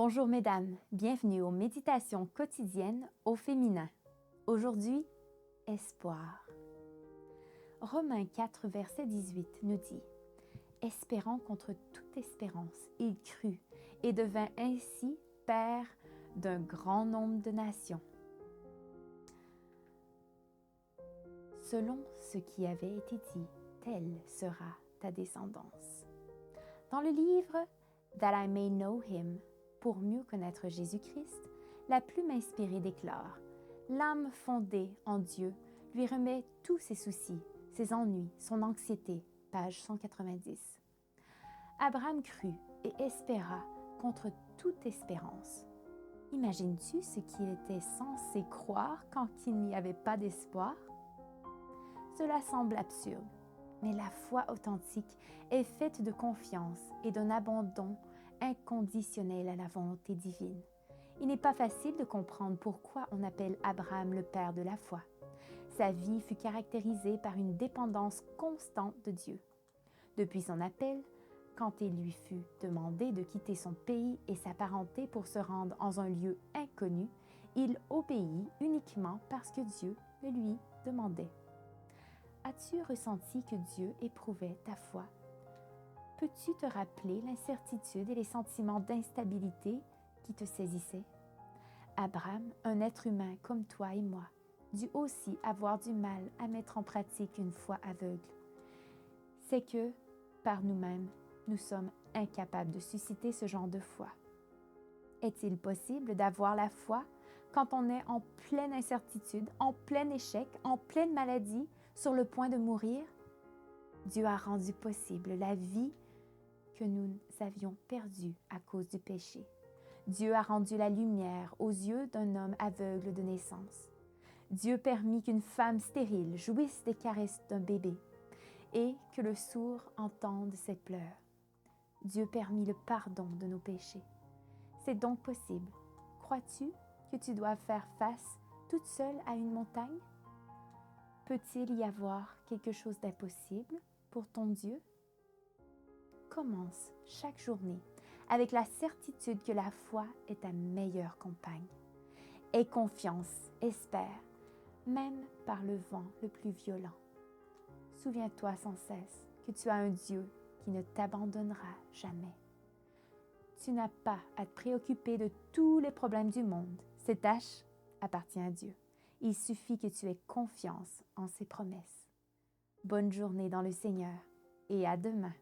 Bonjour mesdames, bienvenue aux méditations quotidiennes au féminin. Aujourd'hui, espoir. Romains 4, verset 18 nous dit « Espérant contre toute espérance, il crut et devint ainsi père d'un grand nombre de nations. » Selon ce qui avait été dit, telle sera ta descendance. Dans le livre « That I may know him », pour mieux connaître Jésus-Christ, la plume inspirée déclare « L'âme fondée en Dieu lui remet tous ses soucis, ses ennuis, son anxiété. » Page 190. Abraham crut et espéra contre toute espérance. Imagines-tu ce qu'il était censé croire quand il n'y avait pas d'espoir? Cela semble absurde, mais la foi authentique est faite de confiance et d'un abandon inconditionnel à la volonté divine. Il n'est pas facile de comprendre pourquoi on appelle Abraham le père de la foi. Sa vie fut caractérisée par une dépendance constante de Dieu. Depuis son appel, quand il lui fut demandé de quitter son pays et sa parenté pour se rendre dans un lieu inconnu, il obéit uniquement parce que Dieu le lui demandait. As-tu ressenti que Dieu éprouvait ta foi? Peux-tu te rappeler l'incertitude et les sentiments d'instabilité qui te saisissaient? Abraham, un être humain comme toi et moi, dut aussi avoir du mal à mettre en pratique une foi aveugle. C'est que, par nous-mêmes, nous sommes incapables de susciter ce genre de foi. Est-il possible d'avoir la foi quand on est en pleine incertitude, en plein échec, en pleine maladie, sur le point de mourir? Dieu a rendu possible la vie que nous avions perdue à cause du péché. Dieu a rendu la lumière aux yeux d'un homme aveugle de naissance. Dieu permit qu'une femme stérile jouisse des caresses d'un bébé et que le sourd entende ses pleurs. Dieu permit le pardon de nos péchés. C'est donc possible. Crois-tu que tu dois faire face toute seule à une montagne? Peut-il y avoir quelque chose d'impossible pour ton Dieu? Commence chaque journée avec la certitude que la foi est ta meilleure compagne. Aie confiance, espère, même par le vent le plus violent. Souviens-toi sans cesse que tu as un Dieu qui ne t'abandonnera jamais. Tu n'as pas à te préoccuper de tous les problèmes du monde. Cette tâche appartient à Dieu. Il suffit que tu aies confiance en ses promesses. Bonne journée dans le Seigneur et à demain.